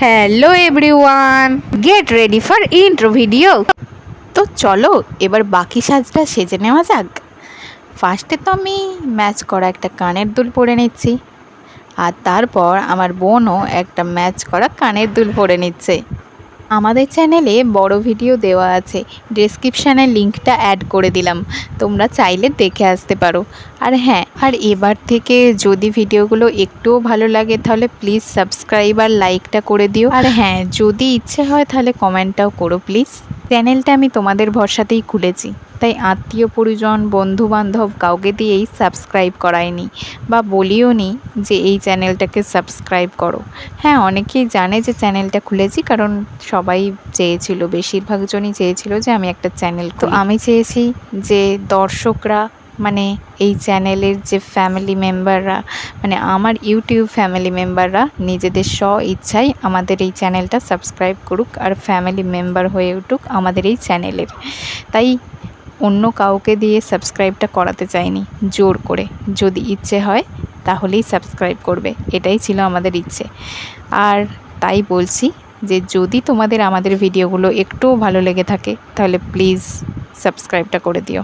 Hello everyone, get ready for intro video. তো চলো এবার বাকি সাজটা সেজে নেওয়া যাক। ফার্স্টে তো আমি ম্যাচ করা একটা কানের দুল পরে নিচ্ছি, আর তারপর আমার বোনও একটা ম্যাচ করা কানের দুল পরে নিচ্ছে। আমাদের চ্যানেলে বড় ভিডিও দেওয়া আছে, ডেসক্রিপশানে লিঙ্কটা অ্যাড করে দিলাম, তোমরা চাইলে দেখে আসতে পারো। আর হ্যাঁ, আর এবার থেকে যদি ভিডিওগুলো একটুও ভালো লাগে তাহলে প্লিজ সাবস্ক্রাইব আর লাইকটা করে দিও। আর হ্যাঁ, যদি ইচ্ছে হয় তাহলে কমেন্টটাও করো প্লিজ। চ্যানেলটা আমি তোমাদের ভরসাতেই খুলেছি, তাই আত্মীয় পরিজন বন্ধু বান্ধব কাউকে দিয়েই সাবস্ক্রাইব করাইনি বা বলিও নি যে এই চ্যানেলটাকে সাবস্ক্রাইব করো। হ্যাঁ, অনেকেই জানে যে চ্যানেলটা খুলেছি, কারণ সবাই চেয়েছিল, বেশিরভাগ জনই চেয়েছিল যে আমি একটা চ্যানেল খুলি। তো আমি চেয়েছি যে দর্শকরা, মানে এই চ্যানেলের যে ফ্যামিলি মেম্বাররা, মানে আমার ইউটিউব ফ্যামিলি মেম্বাররা নিজেদের স্ব ইচ্ছায় আমাদের এই চ্যানেলটা সাবস্ক্রাইব করুক আর ফ্যামিলি মেম্বার হয়ে উঠুক আমাদের এই চ্যানেলের। তাই অন্য কাউকে দিয়ে সাবস্ক্রাইবটা করাতে চাইনি জোর করে। যদি ইচ্ছে হয় তাহলেই সাবস্ক্রাইব করবে, এটাই ছিল আমাদের ইচ্ছে। আর তাই বলছি যে যদি তোমাদের আমাদের ভিডিওগুলো একটুও ভালো লেগে থাকে তাহলে প্লিজ সাবস্ক্রাইবটা করে দিও।